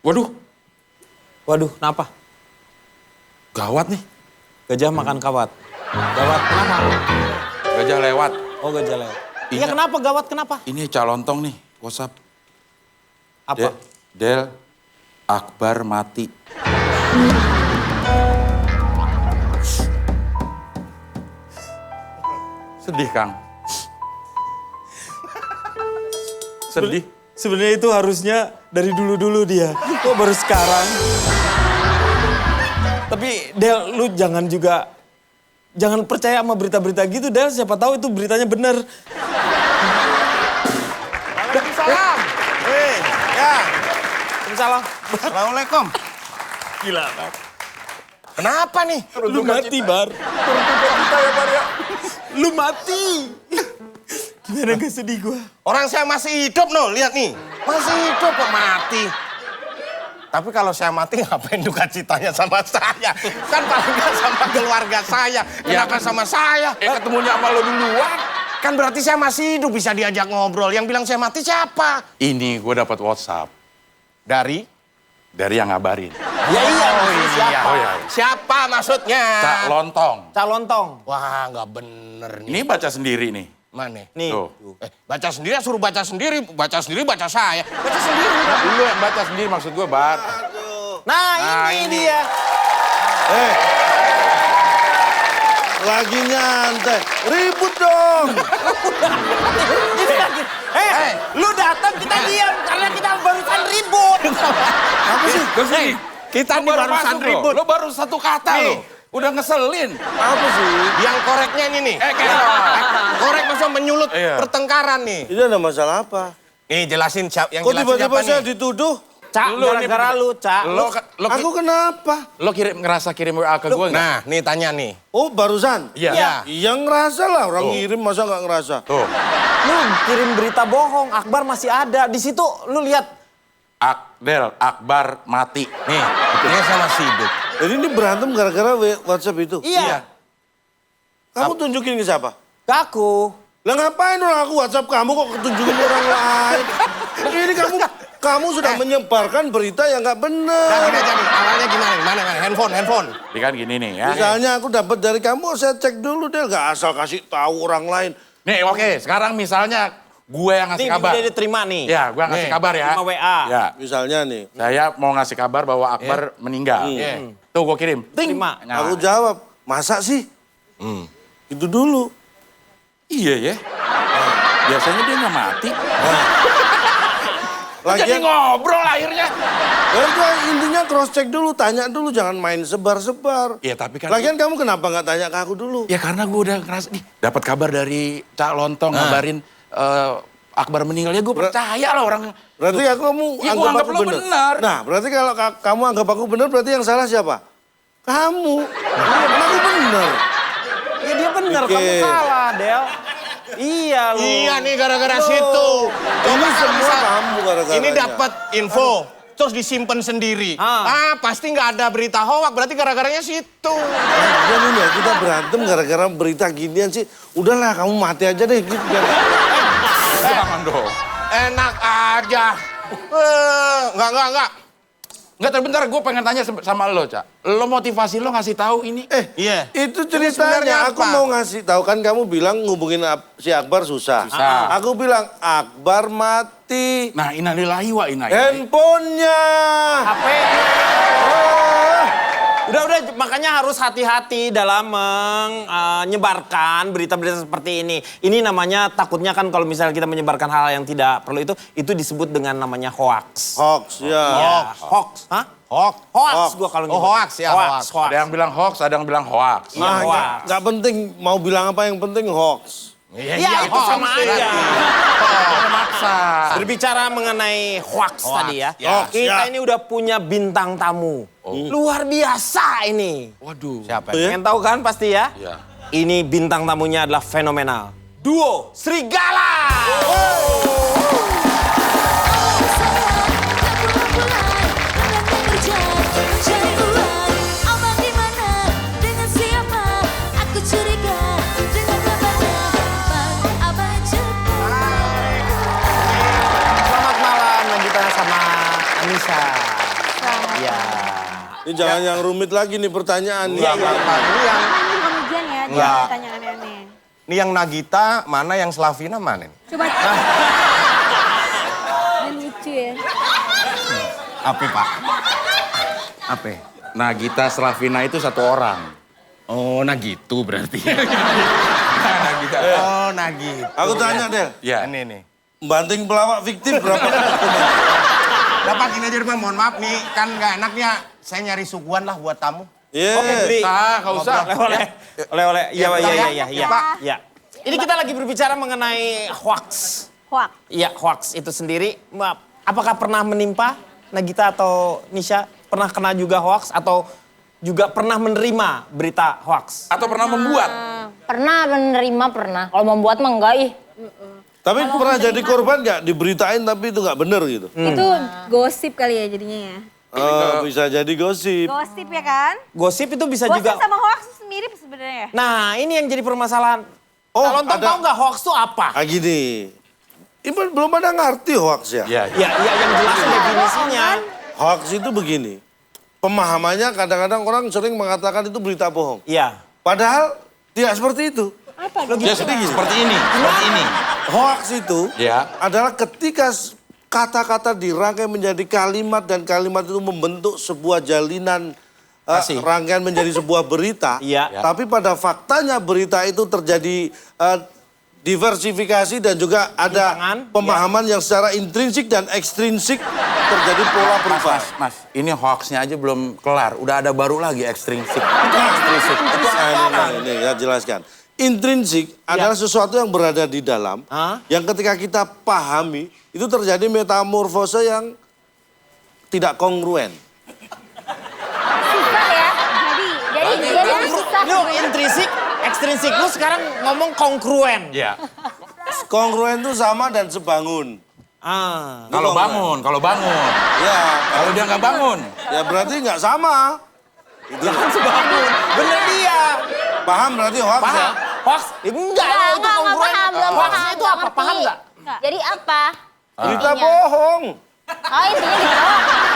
Waduh, Waduh, kenapa? gawat nih. Gajah makan kawat. Gawat, kenapa? Gajah lewat. Oh, gajah lewat. Iya, Ingat. kenapa gawat, kenapa? Ini calontong nih, WhatsApp. Apa? Del, Akbar mati. Sedih, Kang. Sedih. Sebenarnya itu harusnya dari dulu-dulu dia. Kok baru sekarang? Tapi Del, lu jangan percaya sama berita-berita gitu, Del. Siapa tahu itu beritanya bener. Waalaikumsalam. Hei, ya. Salah. Assalamualaikum. Gila, Bar. Kenapa nih? Lu mati, Bar. Kita ya, Bar ya. Lu mati. Gimana gak sedih gua? Orang saya masih hidup, no. Lihat nih. Masih hidup kok mati. Tapi kalau saya mati ngapain duka citanya sama saya? Kan paling nggak sama keluarga saya. Kenapa sama saya? Ketemunya sama lo duluan. Kan berarti saya masih hidup, bisa diajak ngobrol. Yang bilang saya mati siapa? Ini gue dapat WhatsApp Dari? dari yang ngabarin. Ya iya, siapa? Oh iya. Siapa maksudnya? Cak Lontong. Calontong. Wah, nggak bener nih. Ini baca sendiri nih. Mana? Nih. Tuh. Baca sendiri, suruh baca sendiri. Baca sendiri, baca saya. Baca sendiri. Lu yang baca sendiri maksud gue, Bar. Nah, ini dia. Lagi nyantai, ribut dong. Lu datang kita diam karena kita barusan ribut. Apa sih? Kita Lu nih barusan masuk, ribut. Lo baru satu kata Nih. lo. Udah ngeselin. Apa sih? Yang koreknya ini nih. Korek maksudnya menyulut Iya. pertengkaran nih. Ini ada masalah apa? Nih jelasin siapa yang Kok jelasin tiba-tiba siapa saya nih? dituduh? Cak, Lu nih, gara-gara lu, Cak. Lo Aku kenapa? ngerasa kirim WA ke gue nggak? Nah, nih tanya nih. Oh, barusan? Iya. Iya ngerasa lah, orang Tuh. ngirim masa nggak ngerasa? Tuh. Lu kirim berita bohong, Akbar masih ada. Di situ lu lihat. Del, Akbar mati. Nih, dia sama si hidup. Jadi ini berantem gara-gara WhatsApp itu? Iya. Kamu tunjukin ke siapa? Ke aku. Lah ngapain orang aku WhatsApp kamu kok tunjukin orang lain? Ini kamu sudah menyebarkan berita yang nggak Nah, benar. gini aja nih. Awalnya gimana? Mana? Handphone. Ini kan gini nih ya. Misalnya aku dapat dari kamu, saya cek dulu deh, nggak asal kasih tahu orang lain. Nih oke, sekarang misalnya gue yang ngasih Nih, kabar. udah diterima nih. Ya, gue ngasih Nih, kabar ya. terima WA. Ya, Misalnya nih, saya mau ngasih kabar bahwa Akbar meninggal. Iya. Tuh gue kirim. Ting. Terima. Nah, aku jawab, masa sih? Itu dulu. iya ya. Biasanya dia nggak mati. Jadi Lagian, ngobrol akhirnya. itu intinya cross check dulu, tanya dulu, jangan main sebar-sebar. Iya tapi kan. Lagian kamu kenapa nggak tanya ke aku dulu? Ya karena gue udah ngerasa nih dapat kabar dari Cak Lontong ngabarin Akbar meninggal, ya gue percaya lah orang. Berarti kamu Ya, gua anggap aku lu benar. Nah, berarti kalau kamu anggap aku benar, berarti yang salah siapa? Kamu. Karena aku benar. Ya dia bener, Oke. kamu salah, Del. Iya lu. Iya nih gara-gara Tuh. situ. Ini Coba semua misal kamu gara-garanya. Ini dapat info. Terus disimpan sendiri. Ah. Pasti nggak ada berita hoak. Berarti gara-garanya situ. Lagian ini ya, kita berantem gara-gara berita ginian sih. Udahlah, kamu mati aja deh. Gitu. Jangan dong. Enak aja. Enggak. Enggak, terbentar gue pengen tanya sama lo, Cak. Lo motivasi lo ngasih tahu ini. Iya. Itu sebenarnya ceritanya, aku apa? mau ngasih tahu kan kamu bilang ngubungin si Akbar susah. Susah. Aku bilang Akbar mati. Nah, innalillahi wa inna ilaihi. Handphonenya. HP. Udah, makanya harus hati-hati dalam menyebarkan berita-berita seperti ini. Ini namanya takutnya kan kalau misalnya kita menyebarkan hal yang tidak perlu itu disebut dengan namanya hoax. Hoax, ya. Ya, hoax. Hah? Hoax gua kalau Oh, nyebut. hoax ya, hoax. Ada yang bilang hoax, ada yang bilang hoax. Iya, Nah, hoax. nggak penting mau bilang apa, yang penting hoax. Iya, itu sama aja. Maksa. Berbicara mengenai hoax tadi ya. Hoax, Kita ya. ini udah punya bintang tamu. Luar biasa ini. Waduh. Siapa? Pengen tahu kan pasti ya? Iya. Ini bintang tamunya adalah fenomenal. Duo Serigala. Selamat malam, lanjutannya sama Anissa. Ini jangan yang rumit lagi nih pertanyaan nih. Enggak, Pak. Ini yang Ini bukan ujian ya, Enggak. jangan tanya aneh-aneh. ini yang Nagita mana, yang Slavina mana? Nih? Coba. Ini lucu ya. Apa, Pak? Apa? Nagita Slavina itu satu orang. Oh, nah gitu berarti. Nagita. Oh, Nagita. Aku tanya deh, Ya. Ini nih. banting pelawak fiktif berapa? Dapat ini aja, Pak. Mohon maaf nih, kan nggak enaknya saya nyari suguhan lah buat tamu. Iya. Oke, beli. Nggak usah. Oleh-oleh. Iya, Bentar iya, ya. iya, iya. Pak. Iya. Ini kita lagi berbicara mengenai hoax. Hoax. Iya, hoax itu sendiri. Apakah pernah menimpa Nagita atau Nisha? Pernah kena juga hoax atau juga pernah menerima berita hoax? Atau pernah membuat? Pernah menerima, pernah. Kalau membuat mah enggak ih. Tapi pernah jadi korban nggak? Diberitain tapi itu nggak bener gitu. Itu gosip kali ya jadinya ya. Bisa jadi gosip. Gosip ya kan? Gosip itu bisa Gosip juga... sama hoax mirip sebenarnya ya. Nah, ini yang jadi permasalahan. Oh, Lontong ada- tahu nggak hoax itu apa? Ah gini, ini belum ada ngerti hoax ya. Iya. Ya, yang jelas definisinya. Hoax itu begini, pemahamannya kadang-kadang orang sering mengatakan itu berita bohong. Iya. Padahal tidak seperti itu. Apa? Ya, seperti ini. Seperti ini. Hoax itu Ya. adalah ketika kata-kata dirangkai menjadi kalimat dan kalimat itu membentuk sebuah jalinan Kasih. rangkaian menjadi sebuah berita. Iya. Tapi pada faktanya berita itu terjadi diversifikasi dan juga ada Penyimpangan, pemahaman yang secara intrinsik dan ekstrinsik terjadi pola perubahan. Mas, ini hoaxnya aja belum kelar. Udah ada baru lagi ekstrinsik. Ekstrinsik. Ini ya jelaskan. Intrinsik adalah sesuatu yang berada di dalam, Hah? yang ketika kita pahami itu terjadi metamorfose yang tidak kongruen. Susah ya. Jadi susah. Lu intrinsik, ekstrinsik. Lu sekarang ngomong kongruen. Iya. Kongruen itu sama dan sebangun. Ah. Kalau bangun. Ya, Kalau dia nggak bangun. ya berarti nggak sama. Jangan sebangun. Bener dia. Paham berarti hoax ya? Paham. Hoax? Enggak, itu Enggak kongruen. paham, belum Hoax paham. itu apa? Paham nggak? Jadi apa? Berita Intinya. bohong. Oh intinya gitu.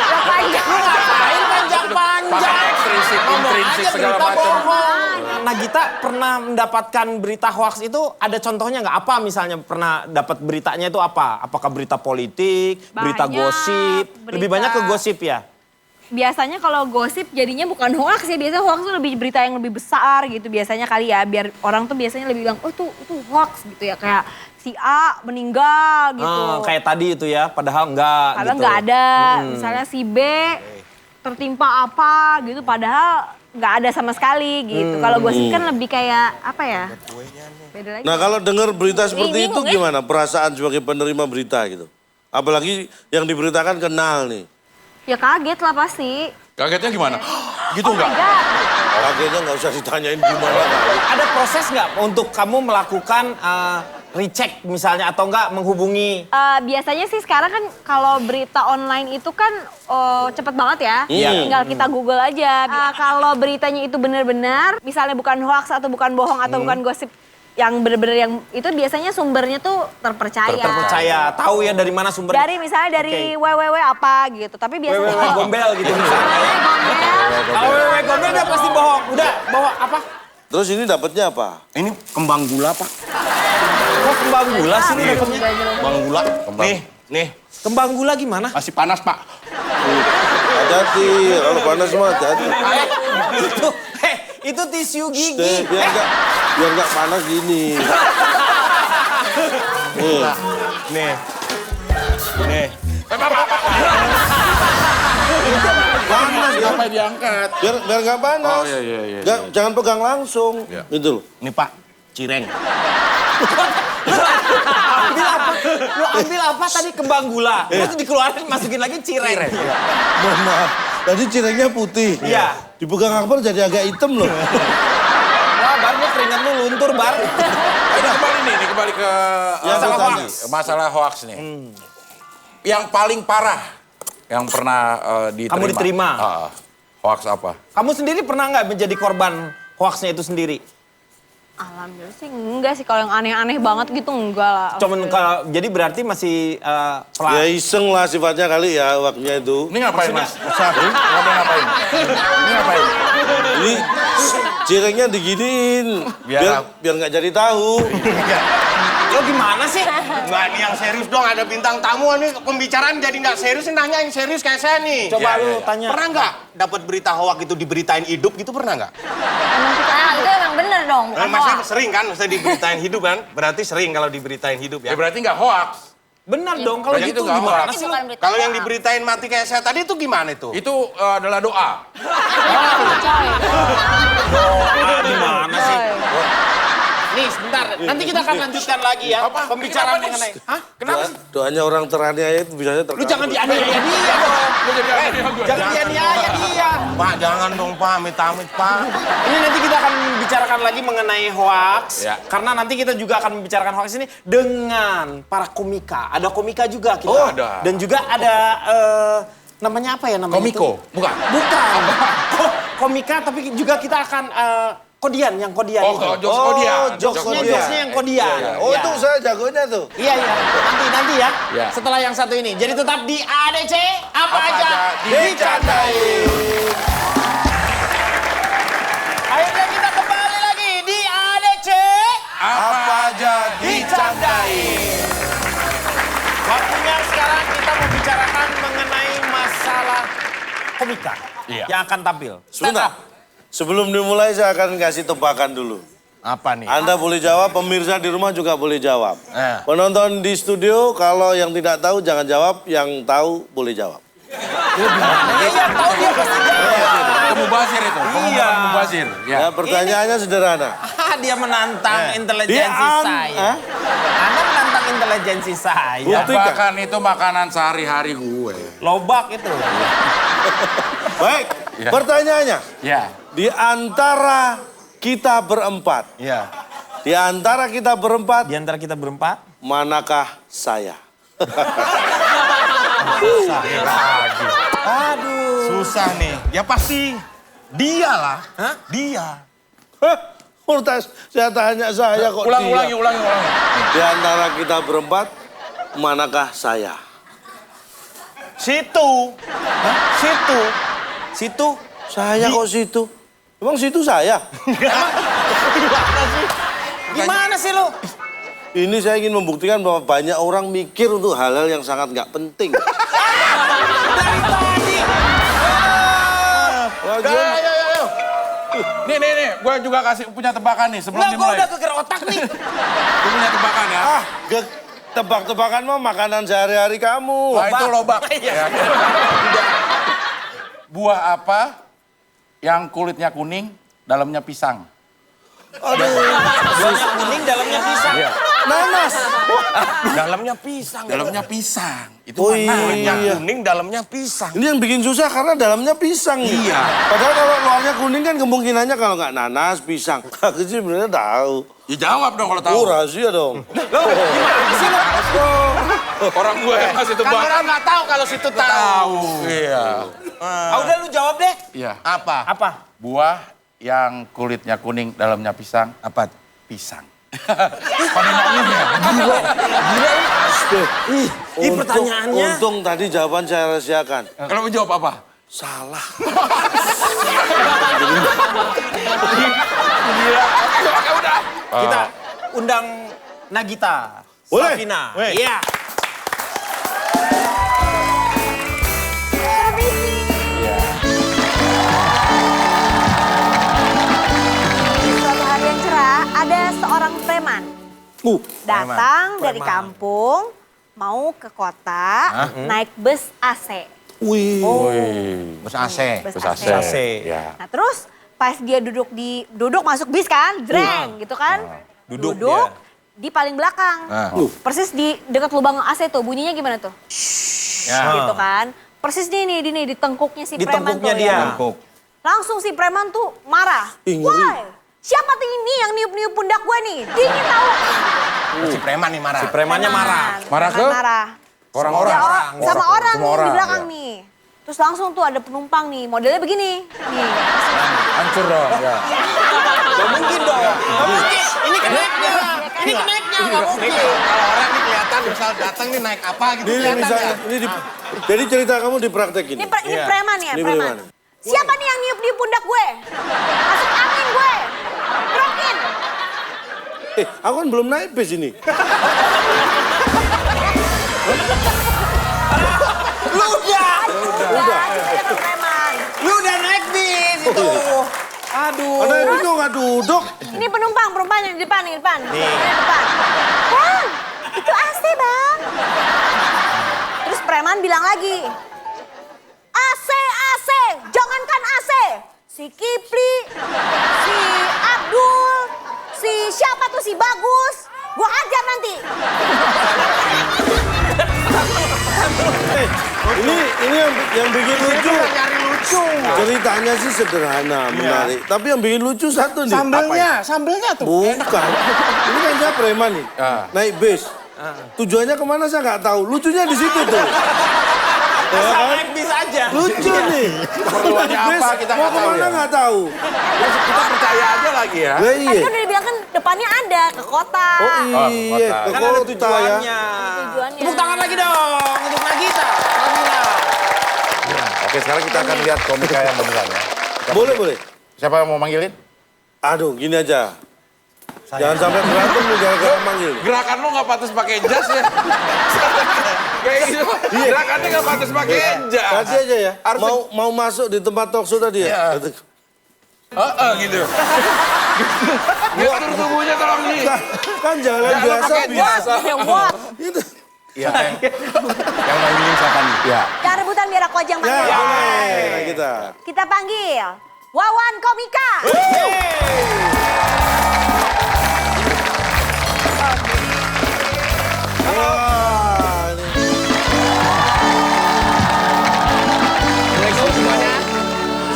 Lo panjang. Lu ngapain panjang-panjang? Pakai ekstrinsik, Ngomong intrinsik, aja segala berita macam. bohong. Nagita pernah mendapatkan berita hoax itu ada contohnya nggak? Apa misalnya pernah dapat beritanya itu apa? Apakah berita politik, berita Banyak, gosip? Lebih banyak ke gosip ya? Biasanya kalau gosip jadinya bukan hoax ya, biasanya hoax tuh lebih berita yang lebih besar gitu biasanya kali ya, biar orang tuh biasanya lebih bilang, oh itu hoax gitu ya, kayak si A meninggal gitu. Kayak tadi itu ya, padahal enggak Padahal gitu. nggak ada, misalnya si B tertimpa apa gitu, padahal nggak ada sama sekali gitu. Kalau gosip kan lebih kayak apa ya? Beda lagi. Nah kalau dengar berita seperti itu Bingung, ya? gimana perasaan sebagai penerima berita gitu? Apalagi yang diberitakan kenal nih. Ya kaget lah pasti. Kagetnya gimana? Gitu Oh my nggak? God. Kagetnya nggak usah ditanyain gimana kali. Ada proses nggak untuk kamu melakukan recheck misalnya atau enggak menghubungi? Biasanya sih sekarang kan kalau berita online itu kan cepet banget ya. Iya. Tinggal kita Google aja. Kalau beritanya itu benar-benar, misalnya bukan hoax atau bukan bohong atau bukan gosip yang benar-benar yang itu biasanya sumbernya tuh terpercaya. Terpercaya, tahu ya dari mana sumbernya? Dari misalnya dari www apa gitu. Tapi biasanya Wewe kalau gombel gitu misalnya. gombel, Kalau wewe gombel dia pasti bohong. Udah, bawa apa? Terus ini dapatnya apa? Ini kembang gula, Pak. Kok kembang gula sih ini dapetnya? Kembang gula. Nih. Kembang gula gimana? Masih panas, Pak. Hati-hati, kalau panas mah hati-hati. Itu tisu Teh, gigi. biar nggak panas gini. Nih. Nih. Panas ya. Sampai diangkat. Biar nggak panas. Oh, iya. Jangan pegang langsung. Iya. Gitu loh. Nih, Pak. Cireng. Lu ambil apa tadi kembang gula? Terus dikeluarin masukin lagi cireng. Mohon maaf. Tadi cirengnya putih. Iya. Dipegang Akbar jadi agak hitam loh. Wah, Bar, lu keringat lu luntur, Bar. Ini kembali ke Yang masalah tadi. hoax. Masalah hoax nih. Yang paling parah yang pernah diterima. Kamu diterima? Hoax apa? Kamu sendiri pernah nggak menjadi korban hoaxnya itu sendiri? Alhamdulillah sih enggak sih, kalau yang aneh-aneh banget gitu enggak lah. Cuman kalau jadi berarti masih Ya iseng lah sifatnya kali ya waktunya itu. Ini ngapain mas? Ngapain? Ini ngapain? Ini cirengnya diginiin biar nggak jadi tahu. lo gimana sih? Enggak, ini yang serius dong, ada bintang tamu nih, pembicaraan jadi nggak serius, ini nanya yang serius kayak saya nih. Coba lu tanya. Pernah nggak dapat berita hoak itu diberitain hidup gitu, pernah nggak? Emang kita itu emang bener dong, bukan Maksudnya hoax. sering kan, maksudnya diberitain hidup kan? Berarti sering kalau diberitain hidup ya. Ya berarti nggak hoax. Benar dong, kalau Berarti gitu itu nggak gimana hoax. sih lo? Bukan berita Kalau yang hoax. diberitain mati kayak saya tadi itu gimana itu? Itu adalah doa. Gimana sih? Nih sebentar, nanti kita akan lanjutkan lagi ya. Apa? Pembicaraan Kenapa, Nis? mengenai... Hah? Kenapa sih? Doanya orang teraniaya itu bisanya Lu jangan terkabul. dianiaya dia dong. Lu jadi aneh gue. Jangan dianiaya dia. Pak, jangan dong Pak, amit-amit Pak. Ini nanti kita akan membicarakan lagi mengenai hoax. Ya. Karena nanti kita juga akan membicarakan hoax ini dengan para komika. Ada komika juga kita. Oh, ada. Dan juga ada namanya apa ya namanya? Komiko, itu? bukan? Bukan. Komika tapi juga kita akan kodian, yang kodian Oh, itu. jokes kodian. Jokesnya yang kodian. Oh Ya. itu saya jagonya tuh. Iya, iya. Nanti ya. Ya. Setelah yang satu ini. Jadi tetap di ADC. Apa aja dicandain. Akhirnya kita kembali lagi di ADC. Apa aja dicandain. Waktunya sekarang kita membicarakan mengenai masalah komika Iya. yang akan tampil. Sebentar. Sebelum dimulai saya akan kasih tebakan dulu. Apa nih? Anda boleh jawab, pemirsa di rumah juga boleh jawab. Eh. Penonton di studio kalau yang tidak tahu jangan jawab, yang tahu boleh jawab. Iya, tahu dia pasti jawab. Mubazir itu. Iya. Mubazir. Ya. Ya, pertanyaannya sederhana. Dia menantang intelijensi Dia saya. Anda menantang intelijensi saya. Buktikan. Bahkan itu makanan sehari-hari gue. Lobak itu. Baik, Ya. pertanyaannya. Ya. Di antara kita berempat, Iya. di antara kita berempat, Di antara kita berempat. manakah saya? Susah nih. Ya pasti dia lah. Hah? Dia. Hah? Murtas, saya tanya saya kok dia. Ulangi. Di antara kita berempat, manakah saya? Situ. Situ. Situ. Saya kok situ? Emang situ saya? Gimana sih lu? Ini saya ingin membuktikan bahwa banyak orang mikir untuk hal-hal yang sangat nggak penting. Dari tadi. Ayo. Nih. Gue juga punya tebakan nih sebelum Lah, gua dimulai. udah geger otak nih. Gue punya tebakan ya. Tebak-tebakan mah makanan sehari-hari kamu. Wah, itu lobak. Iya. Buah apa yang kulitnya kuning, dalamnya pisang? Buahnya kuning, dalamnya pisang. Nanas. Dalamnya pisang. Dalamnya pisang. Itu Oh mana? Kulitnya iya. kuning, dalamnya pisang. Ini yang bikin susah karena dalamnya pisang. Iya. Padahal kalau luarnya kuning kan kemungkinannya kalau nggak nanas, pisang. Aku sih sebenarnya tahu. Ya jawab dong kalau tahu. Oh, rahasia dong. Gimana sih lu? Orang gue yang ngasih Kan tebakan. orang nggak tahu kalau situ tahu. Iya. Udah lu jawab deh. Iya. Apa? Apa? Buah yang kulitnya kuning, dalamnya pisang. Apa? Pisang. Pada nanya. Ih, pertanyaannya. Untung tadi jawaban saya rahasiakan. Kalau menjawab apa? Salah. Oke, udah. Kita undang Nagita. Boleh? Safina. Weh. Iya. Di suatu hari yang cerah, ada seorang preman datang dari kampung, mau ke kota, naik bus AC. Wih. Bus AC. Bus Bus AC. AC. Ya. Nah terus pas dia duduk masuk bis kan, dreng gitu kan. Duduk di paling belakang. Persis di dekat lubang AC tuh, bunyinya gimana tuh? Ya. Gitu kan. Persis di tengkuknya si Di preman tengkuknya tuh dia. ya. Tengkuk. Langsung si preman tuh marah. Ih, ngeri. Woi, siapa tuh ini yang niup-niup pundak gue nih? Dingin tahu. Si preman nih marah. Si premannya marah. Marah ke? Preman marah. Orang-orang. Ya, sama orang Semua nih orang, di belakang iya. nih. Terus langsung tuh ada penumpang nih, modelnya begini. Nih. Hancur dong. Ya. Gak mungkin dong. Gak mungkin. Ini keneknya. Ini keneknya, nggak mungkin. Kalau orang nih kelihatan misal datang nih naik apa gitu Ini kelihatan misalnya, ya? jadi cerita kamu dipraktekin. Ini preman ya, Ini preman. preman. Siapa nih yang niup di pundak gue? Masuk angin gue. Brokin. Aku kan belum naik bis ini. Lu udah. Udah, dia kan preman. Lu udah naik bis itu. Aduh. Ada yang bingung nggak duduk. Ini penumpang yang di depan, Ini di depan. Bang, itu AC, Bang. Terus preman bilang lagi, AC, jangankan AC. Si Kipli, si Abdul, si siapa tuh si Bagus. Gua ajar nanti. Ini yang bikin lucu. Nyari lucu. Ceritanya sih sederhana, menarik. Tapi yang bikin lucu satu nih. Sambelnya tuh. Bukan. Ini kan saya preman nih. Naik bis. Tujuannya kemana saya nggak tahu. Lucunya di situ tuh. Ya Asal kan? naik bis aja. Lucu nih. Keperluannya Naik bis, apa kita mau nggak tahu kemana ya? nggak tahu. Kita percaya aja lagi ya. Lah Tadi iya. kan udah dibilang kan depannya ada ke kota. Oh iya. kota. Ke Kan ada kota ya. tujuannya. Tujuannya. Tepuk tangan lagi dong untuk Nagita. Alhamdulillah. Oke, sekarang kita akan lihat komika yang beneran ya. Boleh. Siapa yang mau manggilin? Aduh, gini aja. Jangan sampai berantem nih gara-gara manggil. Gerakan lo nggak pantas pakai jas ya. Kayak gitu. Gerakannya nggak pantas pakai jas. Tadi aja ya. Mau masuk di tempat talk show tadi ya. Gitu. Gestur tubuhnya tolong nih. Kan jalan Jangan biasa. pakai jas. Yang buat. Itu. Iya, yang manggilin siapa nih? Ya. Jangan rebutan biar aku aja yang Ya, panggil. boleh kita. Kita panggil Wawan Komika. Wah, ini. Assalamualaikum semuanya.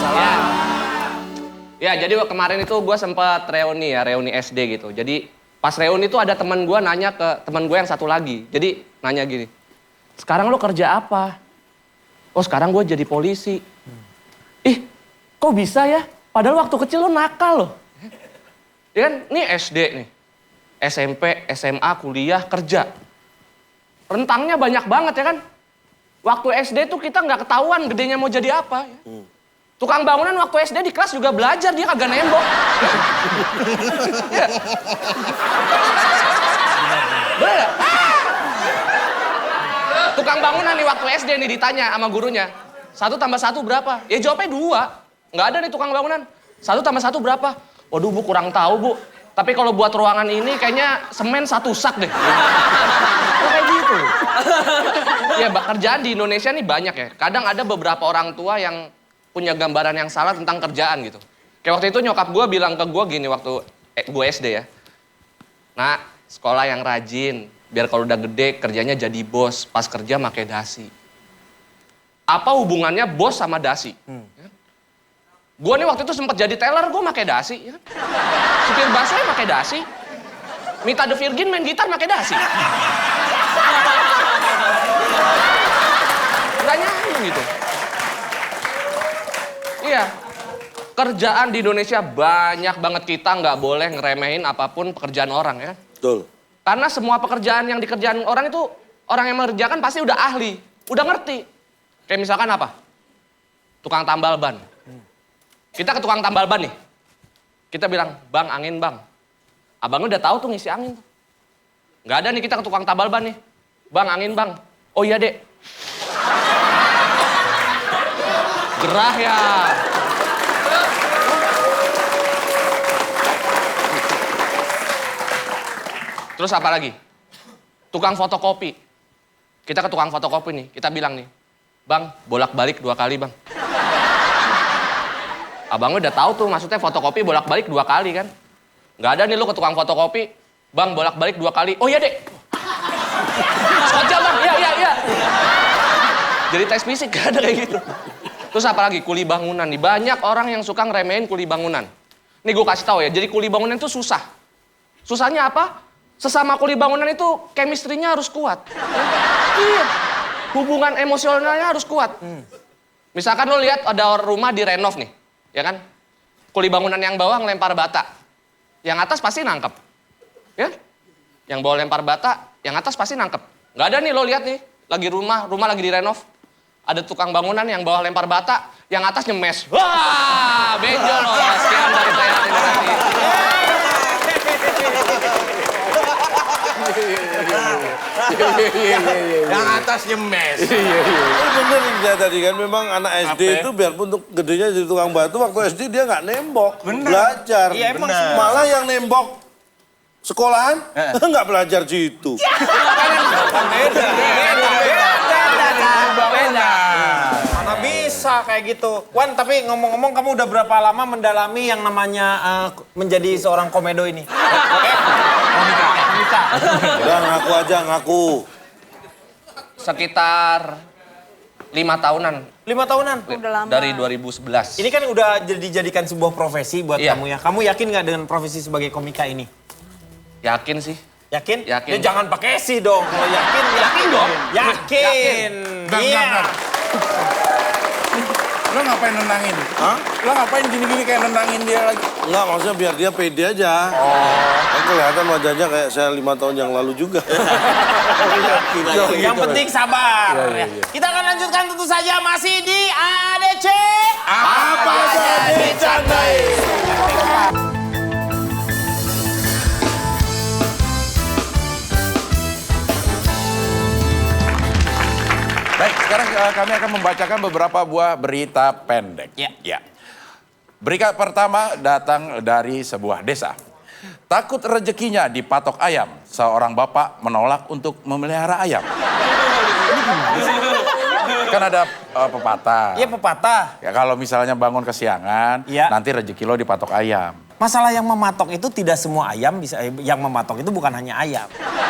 Salam. Ya, jadi kemarin itu gue sempat reuni SD gitu. Jadi pas reuni itu ada teman gue nanya ke teman gue yang satu lagi. Jadi nanya gini, sekarang lo kerja apa? Oh sekarang gue jadi polisi. Ih, kok bisa ya? Padahal waktu kecil lo nakal loh. Ya kan, ini SD nih. SMP, SMA, kuliah, kerja. Rentangnya banyak banget ya kan? Waktu SD tuh kita nggak ketahuan gedenya mau jadi apa. Ya. Tukang bangunan waktu SD di kelas juga belajar, dia kagak nembok. Ya. Bener nggak? Tukang bangunan nih waktu SD nih ditanya sama gurunya. 1 tambah 1 berapa? Ya jawabnya 2. Nggak ada nih tukang bangunan. 1 tambah 1 berapa? Waduh bu kurang tahu bu. Tapi kalau buat ruangan ini kayaknya semen 1 sak deh. Kayak gitu. Ya kerjaan di Indonesia nih banyak ya. Kadang ada beberapa orang tua yang punya gambaran yang salah tentang kerjaan gitu. Kayak waktu itu nyokap gue bilang ke gue gini waktu gue SD ya. Nah, sekolah yang rajin. Biar kalau udah gede kerjanya jadi bos. Pas kerja pakai dasi. Apa hubungannya bos sama dasi? Ya. Gue nih waktu itu sempat jadi teller, gue pakai dasi. Ya. Supir busway pakai dasi. Mita the Virgin main gitar pakai dasi. Gak nyambung gitu. Iya. Kerjaan di Indonesia banyak banget, kita nggak boleh ngeremehin apapun pekerjaan orang ya kan. Betul. Karena semua pekerjaan yang dikerjakan orang itu, orang yang mengerjakan pasti udah ahli, udah ngerti. Kayak misalkan apa? Tukang tambal ban. Kita ke tukang tambal ban nih. Kita bilang, bang angin bang. Abangnya udah tahu tuh ngisi angin tuh. Nggak ada nih kita ke tukang tambal ban nih. Bang angin bang. Oh iya dek. Gerah ya. Terus apa lagi? Tukang fotokopi. Kita ke tukang fotokopi nih, kita bilang nih, bang bolak-balik 2 kali bang. Abangnya udah tahu tuh maksudnya fotokopi bolak-balik 2 kali kan. Nggak ada nih lu ke tukang fotokopi, bang bolak-balik 2 kali. Oh iya dek. Soja bang, iya. Jadi tes fisik gak ada kayak gitu. Terus apa lagi? Kuli bangunan nih. Banyak orang yang suka ngeremehin kuli bangunan. Nih gue kasih tahu ya, jadi kuli bangunan itu susah. Susahnya apa? Sesama kuli bangunan itu chemistry-nya harus kuat. Iya. Hubungan emosionalnya harus kuat. Misalkan lo lihat ada rumah di renov nih, ya kan? Kuli bangunan yang bawah ngelempar bata. Yang atas pasti nangkep. Ya? Yang bawa lempar bata, yang atas pasti nangkep. Nggak ada nih, lo lihat nih. Lagi rumah lagi direnov. Ada tukang bangunan yang bawa lempar bata, yang atas nyemes. Wah, benjol loh. Sekian dari saya. Terima kasih. Yang atas nyemes. Ini bener nih dia tadi kan, memang anak SD itu biarpun untuk gedenya jadi tukang batu, waktu SD dia nggak nembok, belajar. Iya, emang Malah yang nembok sekolahan nggak belajar situ. Mana bisa kayak gitu. Wan, tapi ngomong-ngomong kamu udah berapa lama mendalami yang namanya menjadi seorang komedo ini? Komika. Udah ngaku aja, ngaku. Sekitar 5 tahunan. 5 tahunan? Udah lama. Dari 2011. Ini kan udah dijadikan sebuah profesi buat Iya. kamu ya. Kamu yakin nggak dengan profesi sebagai komika ini? Yakin sih. Yakin? Yakin. Ya jangan pakai sih dong. Kalau yakin, yakin dong. Yakin. Iya. Lo ngapain nendangin? Hah? Lo ngapain gini-gini kayak nendangin dia lagi? Enggak, maksudnya biar dia pede aja. Kan kelihatan wajahnya kayak saya 5 tahun yang lalu juga. Yang penting sabar. Kita akan lanjutkan tentu saja masih di ADC. Apa jadi candai? Baik, sekarang kami akan membacakan beberapa buah berita pendek. Ya. Berita pertama datang dari sebuah desa. Takut rezekinya dipatok ayam, seorang bapak menolak untuk memelihara ayam. Kan ada pepatah. Iya, pepatah. Ya kalau misalnya bangun kesiangan, Iya. nanti rezeki lo dipatok ayam. Masalah yang mematok itu tidak semua ayam bisa, yang mematok itu bukan hanya ayam.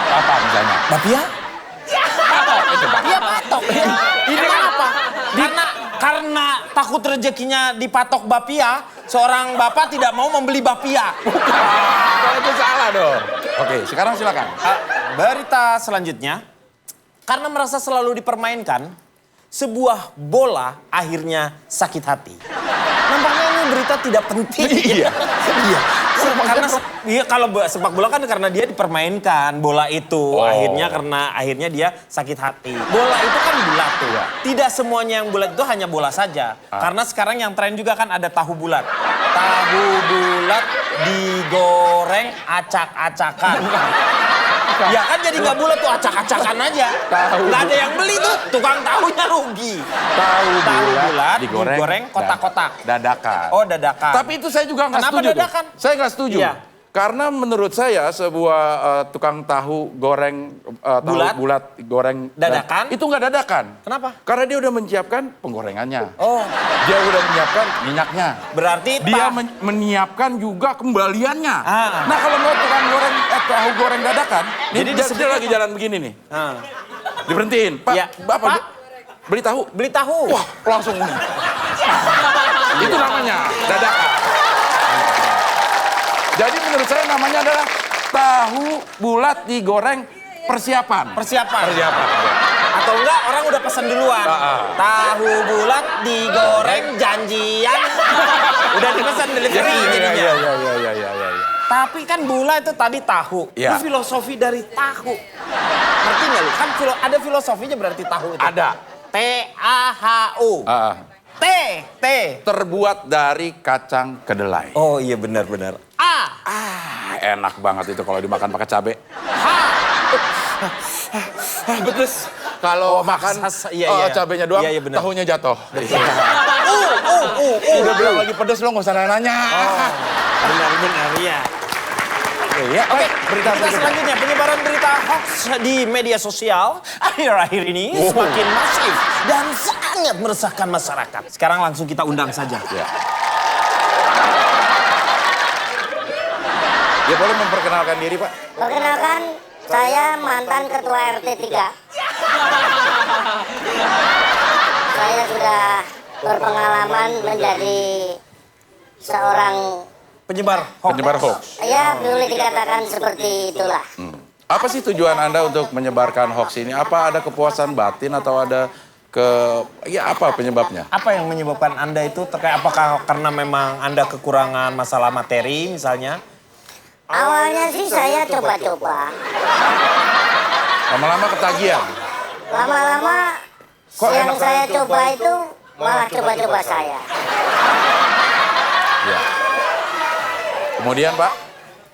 Apa misalnya? Bapia? Iya patok. Ini apa? Karena takut rezekinya dipatok bapia, seorang bapak tidak mau membeli bapia. Oh, itu salah dong. Oke, sekarang silakan. Berita selanjutnya, karena merasa selalu dipermainkan, sebuah bola akhirnya sakit hati. Nampaknya ini berita tidak penting. Iya. Karena kalau sepak bola kan karena dia dipermainkan bola itu, akhirnya dia sakit hati. Bola itu kan bulat tuh. Tidak semuanya yang bulat itu hanya bola saja. Karena sekarang yang tren juga kan ada tahu bulat. Tahu bulat digoreng acak-acakan. Ya kan jadi nggak bulat tuh, acak-acakan aja. Nggak ada yang beli tuh, tukang tahunya rugi. Tahu bulat digoreng kotak-kotak. Dadakan. Oh, dadakan. Tapi itu saya juga nggak Kenapa setuju. dadakan? Saya nggak setuju. Iya. Karena menurut saya sebuah tukang tahu goreng bulat goreng Dadakan? itu nggak dadakan. Kenapa? Karena dia udah menyiapkan penggorengannya. Oh, Dia udah menyiapkan minyaknya. berarti Dia menyiapkan juga kembaliannya. Ah. Nah kalau mau tukang goreng tahu goreng dadakan, Jadi nih dia lagi jalan begini nih. Diberhentiin. Pak, Ya. Bapak, Pak. beli tahu. beli tahu. Wah, langsung nih. Itu namanya dadakan. Jadi menurut saya namanya adalah tahu bulat digoreng persiapan. Persiapan. Atau enggak orang udah pesan duluan. Tahu bulat digoreng janjian. Udah dipesan delivery jadinya. Iya. Tapi kan bula itu tadi tahu. Iya. Itu filosofi dari tahu. Ngerti nggak lu? Kan ada filosofinya berarti tahu itu. Ada. T-A-H-U. T. Terbuat dari kacang kedelai. Oh iya benar-benar. A. Enak banget itu kalau dimakan pakai cabe. Betes. Kalau makan iya. cabenya doang, Iya, benar. tahunya jatuh. Udah bilang lagi pedes lo nggak usah nanya. Benar-benar iya. Oke, Berita selanjutnya, penyebaran berita hoax di media sosial akhir-akhir ini semakin masif dan sangat meresahkan masyarakat. Sekarang langsung kita undang saja. Ya boleh memperkenalkan diri Pak. Perkenalkan, saya mantan ketua RT 3. Saya sudah berpengalaman menjadi seorang, Penyebar hoax. Penyebar hoax. ya boleh dikatakan seperti itulah. Apa sih tujuan Anda untuk menyebarkan hoax ini? Apa ada kepuasan batin atau ada apa penyebabnya? Apa yang menyebabkan Anda itu terkait, apakah karena memang Anda kekurangan masalah materi misalnya? Awalnya sih saya coba-coba. Lama-lama ketagihan. Lama-lama yang saya coba itu malah coba-coba saya. Ya. Kemudian Pak,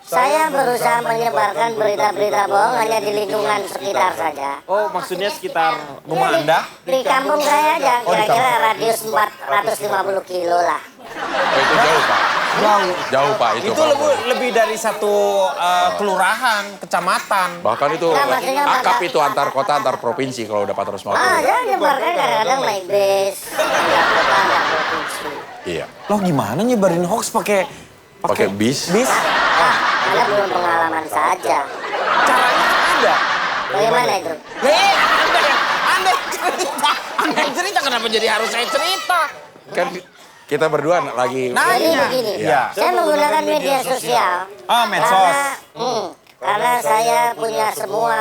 Saya berusaha menyebarkan berita-berita bohong hanya di lingkungan sekitar saja. Oh, maksudnya sekitar rumah Anda? Di kampung saya aja, kira-kira radius 450 kilo lah. oh, itu jauh Pak. Jauh Pak itu. Itu Pak. lebih dari satu kelurahan, kecamatan. Bahkan itu Nah, maksudnya akap pada- itu antar kota, antar provinsi kalau udah 450. Saya nyebarkan kadang-kadang naik bis, antar kota, antar provinsi. Iya. Loh gimana nyebarin hoax pakai Pakai bis. Bis? Anda belum pengalaman saja. Caranya kan ada. Bagaimana itu? Anda yang cerita. Anda yang cerita, kenapa jadi harus saya cerita? Kan kita berdua lagi. Jadi begini, Iya. saya menggunakan media sosial. Ah, medsos. Karena saya punya semua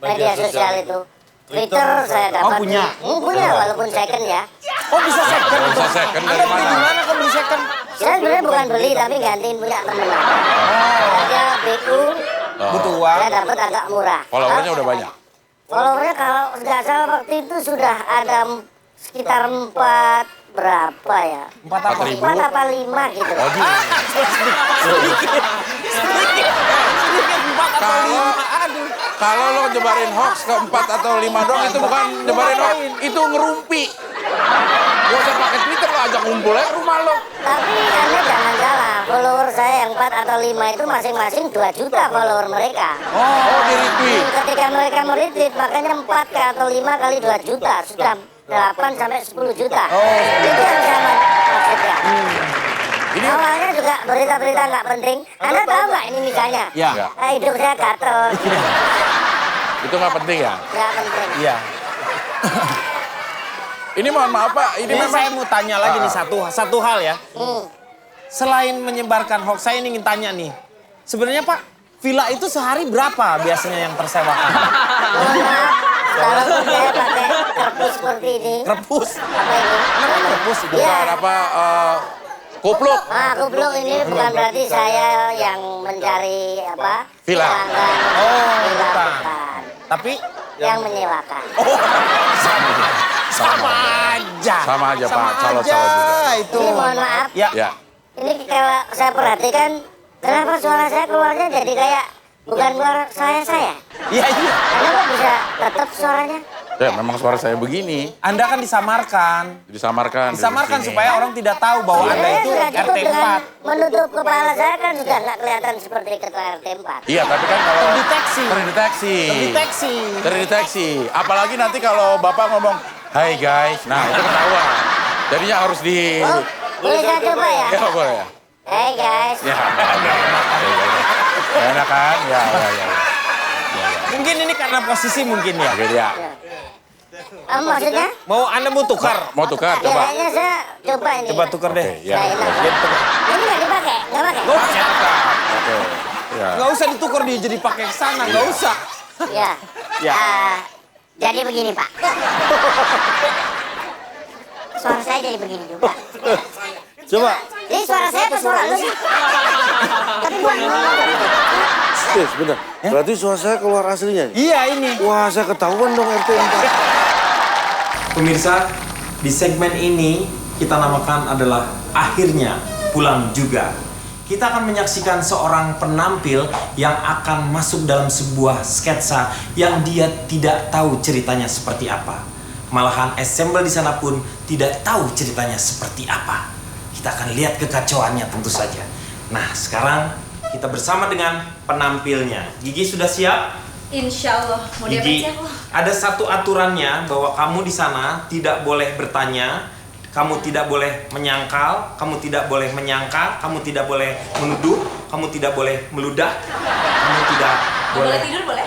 media sosial itu. Twitter saya dapat. punya? Punya, walaupun second ya. Oh bisa second? Bisa second dari Anda beli mana? di mana kok beli second? Saya sebenarnya bukan beli, tapi gantiin punya temen. Ada BU, Butuh uang. saya dapat agak murah. Followernya udah banyak. Followernya kalau nggak salah waktu itu sudah ada sekitar 4 berapa ya? 4 apa? 4 apa 5 gitu. Oh, gitu. Sedikit 4 atau Kalau 5. Aduh. kalau lo nyebarin hoax ke 4 atau 5 doang itu bukan nyebarin hoax, itu ngerumpi. Gak usah pakai Twitter lo, ajak ngumpul aja ke rumah lo. Tapi Anda jangan salah, follower saya yang 4 atau 5 itu masing-masing 2 juta follower mereka. Oh, di retweet. Ketika mereka meretweet, makanya 4 atau 5 kali 2 juta, sudah 8 sampai 10 juta. Itu yang saya maksudkan. Awalnya juga berita-berita nggak penting. Anda tahu nggak ini misalnya? Ya. Hidup saya gatel. Itu nggak penting ya? Nggak penting. Iya. Ini mohon maaf Pak, ini Ini memang saya mau tanya lagi nih satu hal ya. Selain menyebarkan hoax, saya ingin tanya nih. Sebenarnya Pak, villa itu sehari berapa biasanya yang tersewakan? Mohon maaf, kalau saya pakai kerpus seperti ini. Kerpus. Apa ini? Kenapa kerpus itu? Iya. bukan apa kupluk. Kupluk ini bukan berarti saya yang mencari apa? Villa. pelanggan. Oh, Villa bukan. bukan. Tapi Yang menyewakan. sama aja. Sama aja, Pak. Sama Calo-calo aja juga. itu. Ini mohon maaf, Ya. Ya. ini kalau saya perhatikan, kenapa suara saya keluarnya jadi kayak bukan suara saya? Iya, iya. Anda kok bisa tetap suaranya? Ya, memang suara saya begini. Anda kan disamarkan. Disamarkan. Disamarkan dari sini. supaya orang tidak tahu bahwa Anda Sebenarnya itu sudah cukup RT dengan 4. menutup kepala saya kan sudah nggak kelihatan seperti ketua RT 4. Iya, tapi kan kalau Terdeteksi. terdeteksi. Terdeteksi. Terdeteksi. Apalagi nanti kalau Bapak ngomong, "Hai guys." Nah, itu ketahuan. Jadinya harus di Oh, boleh saya coba ya? Ya, boleh ya. Hey guys, Ya, enak kan? Ya. Mungkin ini karena posisi mungkin ya. Oke, ya. maksudnya? Mau Anda mau tukar? Mau tukar, Ya, coba. kayaknya saya coba ini. Coba tukar deh. Oke, ya. Nggak enak. Ini nggak dipakai? Nggak pakai? Nggak usah. Oke. Ya. Nggak usah ditukar dia jadi pakai ke sana, nggak usah. Ya. Ya. Jadi begini Pak. Suara saya jadi begini juga. Coba, Jadi suara saya atau suara lu sih? Tapi gua sebentar. Berarti suara saya keluar aslinya nih? Iya ini. Wah, saya ketahuan dong RT 4. Pemirsa, di segmen ini kita namakan adalah akhirnya pulang juga. Kita akan menyaksikan seorang penampil yang akan masuk dalam sebuah sketsa yang dia tidak tahu ceritanya seperti apa. Malahan ensemble di sana pun tidak tahu ceritanya seperti apa. Kita akan lihat kekacauannya tentu saja. Nah, sekarang kita bersama dengan penampilnya. Gigi sudah siap? Insya Allah. Mau Gigi, diapain sih aku? ada satu aturannya bahwa kamu di sana tidak boleh bertanya, kamu tidak boleh menyangkal, kamu tidak boleh menyangka, kamu tidak boleh menuduh, kamu tidak boleh meludah, kamu tidak boleh. Boleh tidur boleh?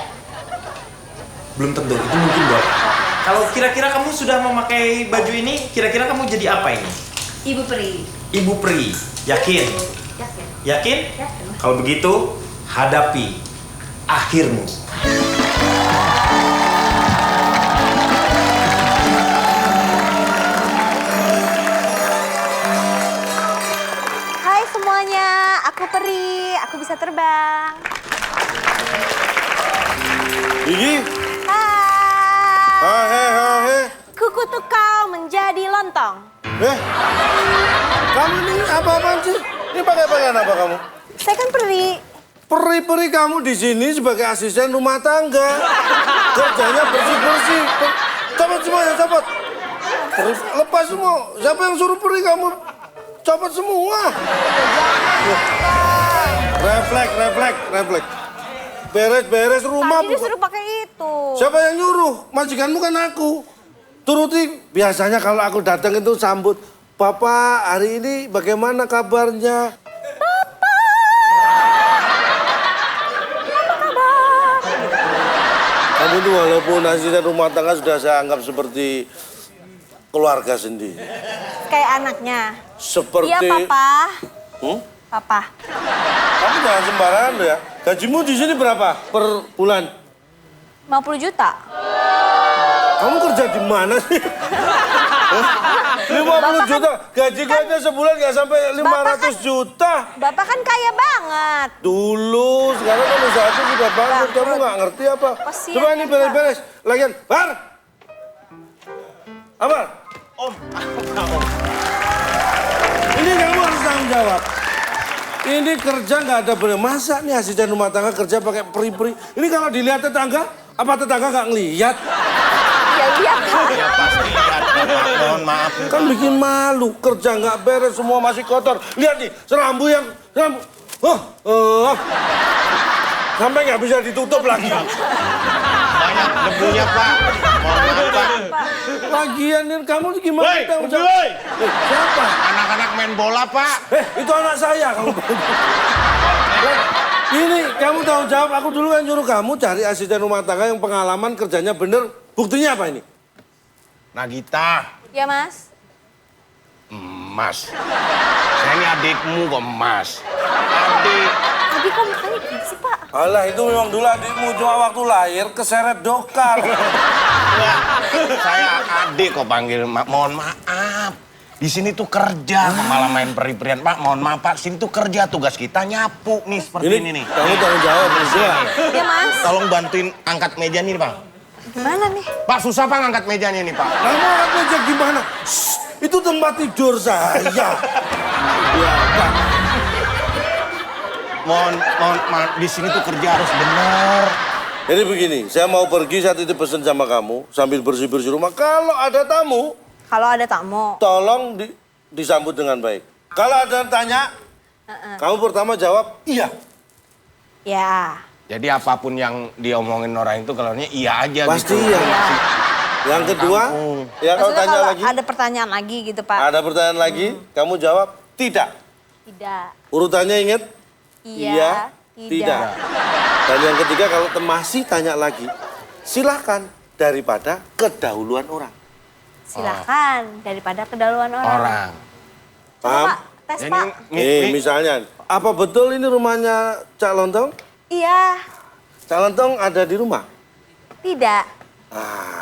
Belum tentu, itu mungkin boleh. Kalau kira-kira kamu sudah memakai baju ini, kira-kira kamu jadi apa ini? Ibu Peri. Ibu Peri, yakin? Yakin? Yakin? Yakin. Kalau begitu, hadapi akhirmu. Hai semuanya, aku Peri. aku bisa terbang. Gigi. Hai. Hahe. Kukutuk kau menjadi lontong. Kamu ini apa-apaan sih? Ini pakai pakaian apa kamu? Saya kan peri. Peri-peri kamu di sini sebagai asisten rumah tangga. Kerjanya bersih-bersih. Copot semuanya, copot. Lepas semua. Siapa yang suruh peri kamu? Copot semua. Refleks. Beres rumah. Tadi disuruh pakai itu. Siapa yang nyuruh? Majikanmu kan aku. Turuti. Biasanya kalau aku datang itu sambut. Bapak, hari ini bagaimana kabarnya? Kamu tuh walaupun asisten rumah tangga sudah saya anggap seperti keluarga sendiri. Kayak anaknya. Seperti... Iya, Papa. Papa. Kamu jangan sembarangan ya. Gajimu di sini berapa per bulan? 50 juta. Kamu kerja di mana sih? 50 juta. Gaji gue aja sebulan nggak sampai 500 juta. Bapak kan kaya banget. Dulu, sekarang kan usahaku sudah bangun. Kamu nggak ngerti apa? Kasian, Coba ini Pak. beres-beres. Lagian, Bar! Apa? Om. Ini kamu harus tanggung jawab. Ini kerja nggak ada bener. Masa nih asisten rumah tangga kerja pakai peri-peri? Ini kalau dilihat tetangga, apa tetangga nggak ngelihat? Ya lihat, Pak. Ya pasti lihat, Bapak. Mohon maaf. Kan bikin malu, kerja nggak beres, semua masih kotor. Lihat nih, serambu. Sampai nggak bisa ditutup lagi. Banyak debunya, Pak. Mohon maaf, Pak. Lagian nih, kamu nih gimana? Woi, tanggung pergi, jawab? woi. Siapa? Anak-anak main bola, Pak. Itu anak saya. Ini kamu tanggung jawab, aku dulu kan nyuruh kamu cari asisten rumah tangga yang pengalaman kerjanya bener. Buktinya apa ini? Nagita. Ya, Mas. Mas. Saya ini adikmu kok, Mas. Adik. Tadi kok mukanya gitu sih, Pak? Alah, itu memang dulu adikmu cuma waktu lahir keseret dokar. Enggak. Saya adik kok panggil. Mohon maaf. Di sini tuh kerja, malah main peri-perian. Pak, mohon maaf, Pak. Sini tuh kerja, tugas kita nyapu nih seperti ini nih. Kamu tanggung jawab, Rizya. Ya, Mas. Tolong bantuin angkat meja nih, Pak. Gimana nih? Pak, susah Pak ngangkat mejanya nih, Pak. Kamu angkat meja gimana? Shh, itu tempat tidur saya. Ya, Pak. Mohon, di sini tuh kerja harus benar. Jadi begini, saya mau pergi, saya titip pesan sama kamu sambil bersih-bersih rumah. Kalau ada tamu, Kalau ada tamu. tolong disambut dengan baik. Kalau ada yang tanya, kamu pertama jawab iya. Ya. Jadi apapun yang diomongin orang itu kalau iya aja Pasti gitu. iya. Yang kedua, ya kalau Maksudnya tanya kalau lagi, ada pertanyaan lagi gitu, Pak. ada pertanyaan lagi, kamu jawab tidak. Tidak. Urutannya ingat? Iya. tidak. Dan yang ketiga kalau masih tanya lagi, silahkan daripada kedahuluan orang. Silakan daripada kedahuluan orang. Coba, Paham? Pak, tes, Pak. Misalnya, apa betul ini rumahnya Cak Lontong? Iya. Cak Lontong ada di rumah? Tidak.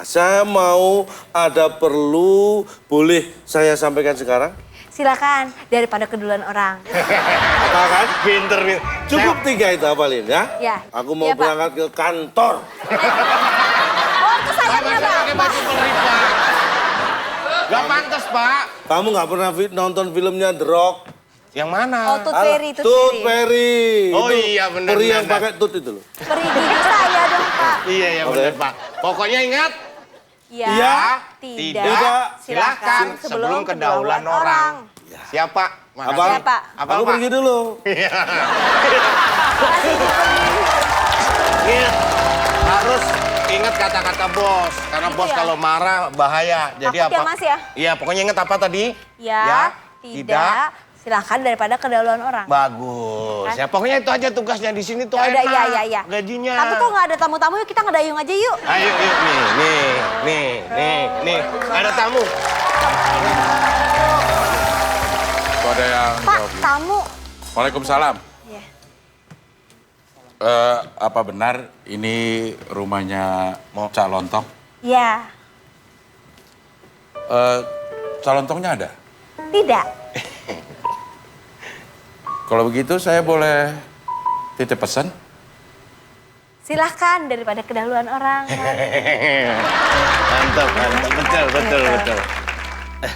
Saya mau ada perlu, boleh saya sampaikan sekarang? Silakan daripada kedahuluan orang. Apa kan? Pinter. Cukup tiga itu apalin ya? Ya. Aku mau Iya, Pak. berangkat ke kantor. Oh, itu sayapnya, Pak. Gak pantas, Pak. Kamu nggak pernah nonton filmnya The Rock? Yang mana? Oh, Tut Fairy, Tut Tut Fairy. Fairy. Oh, Itu iya, benar, peri yang benar. pakai tut itu loh. Peri gigi saya dong, Pak. Iya, Oke. benar, Pak. Pokoknya ingat, Iya. Iya, Tidak. silakan sebelum kedahuluan orang. Siapa? Apa? Makasih. Siapa? Apa, Aku Pak? pergi dulu. Ingat, harus ingat kata-kata bos. Karena Gitu bos ya? kalau marah bahaya. Jadi Takut apa? ya, Mas, ya? Iya, pokoknya ingat apa tadi? Ya. Tidak. Silakan daripada kedahuluan orang. Bagus. Kan? Ya pokoknya itu aja tugasnya di sini tuh Ya udah, enak. iya. Gajinya. Tapi kok nggak ada tamu-tamu, yuk kita ngedayung aja yuk. Ayo, yuk, nih. Ada tamu. Kok ada yang Pak, jawab? tamu. Waalaikumsalam. Iya. Apa benar ini rumahnya Cak Lontong? Ya. Cak Lontongnya ada? Tidak. Kalau begitu saya boleh Titip pesan. Silahkan daripada kedahuluan orang. Mantap, betul.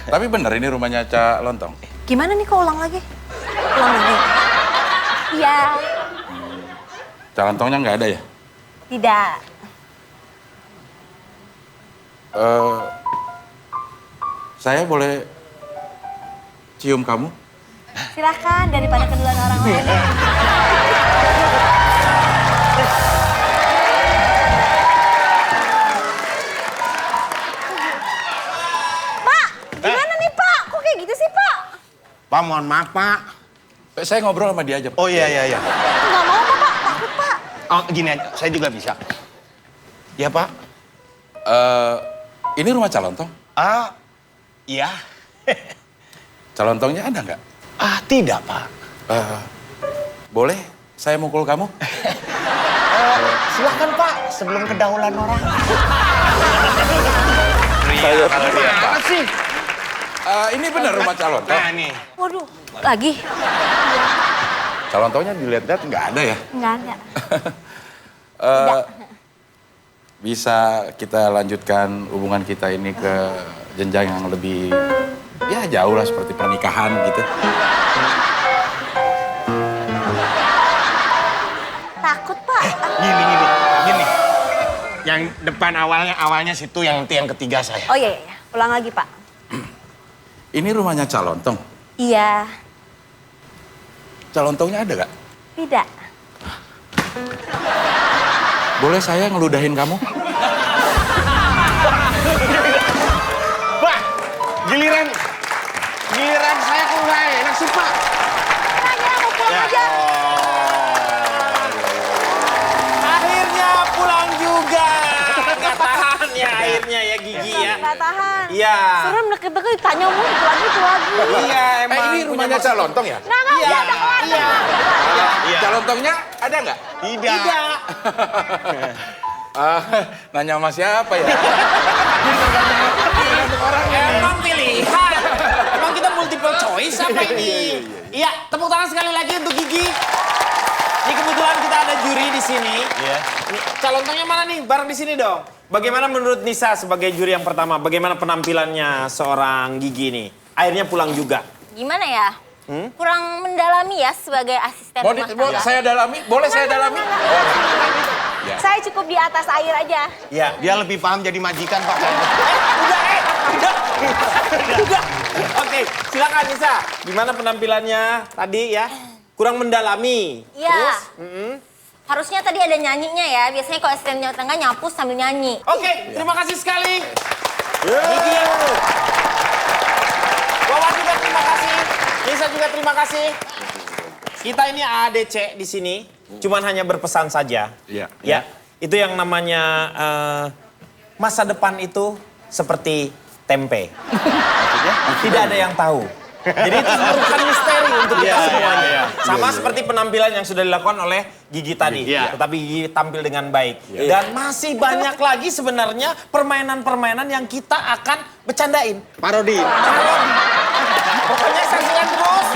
Tapi bener ini rumahnya Cak Lontong. Gimana nih kok ulang lagi? Ulang lagi? Iya. Cak Lontongnya nggak ada ya? Tidak. Saya boleh cium kamu? Silahkan daripada kedahuluan orang lain. Pak, gimana nih Pak? Kok kayak gitu sih Pak? Pak, mohon maaf, Pak. Saya ngobrol sama dia aja. Pak. Oh iya. Nggak mau Pak, takut Pak. Oh, gini aja, saya juga bisa. Ya, Pak. Ini rumah Cak Lontong. Iya. Cak Lontongnya ada nggak? Tidak, Pak. Boleh saya mukul kamu? Silakan, Pak, sebelum kedahuluan orang. Saya Mana sih? ini benar rumah Cak Lontong. Nah, nih. Waduh, lagi? Cak Lontongnya dilihat-lihat nggak ada ya? Nggak ada. Bisa kita lanjutkan hubungan kita ini ke jenjang yang lebih ya jauh lah seperti pernikahan gitu. Takut Pak. Gini. Yang depan awalnya situ, yang ketiga saya. Oh iya, ulang lagi Pak. Ini rumahnya Cak Lontong. Iya. Cak Lontongnya ada nggak? Tidak. Boleh saya ngeludahin kamu? Pak, giliran saya kok nggak enak sih, Pak. Nanya, mau pulang aja. Akhirnya pulang juga. Nggak tahan ya akhirnya ya Gigi ya. Nggak tahan. Iya. Serem deket-deket ditanya mulu itu lagi. Iya emang. Ini rumahnya Cak Lontong ya? Nah, nggak Iya. ada kelar. Iya. Cak Lontongnya ada nggak? Tidak. Nanya sama siapa ya? Emang pilihan. Emang kita multiple choice apa ini? Iya, tepuk tangan sekali lagi untuk Gigi. Ini kebetulan kita ada juri di sini. Iya. Nih, Cak Lontongnya mana nih? Bareng di sini dong. Bagaimana menurut Nisa sebagai juri yang pertama? Bagaimana penampilannya seorang Gigi nih? Akhirnya pulang juga. Gimana ya? Kurang mendalami ya sebagai asisten rumah tangga. Saya dalami? Boleh saya dalami? Saya cukup di atas air aja. Iya. Dia lebih paham jadi majikan, Pak. Udah. Oke, silakan Nisa. Gimana penampilannya tadi ya? Kurang mendalami. Iya. Harusnya tadi ada nyanyinya ya. Biasanya kalau asisten rumah tangga nyapu sambil nyanyi. Oke, terima kasih sekali. Gigi. Wawan juga terima kasih. Nisa juga terima kasih. Kita ini AADC di sini. Cuman hanya berpesan saja. Iya. Ya, itu yang namanya masa depan itu seperti tempe. Maksudnya? Tidak ada yang tahu. Jadi itu merupakan misteri untuk kita semuanya. Sama seperti penampilan yang sudah dilakukan oleh Gigi tadi. Tetapi Gigi tampil dengan baik. Dan masih banyak lagi sebenarnya permainan-permainan yang kita akan bercandain. Parodi. Pokoknya saksikan terus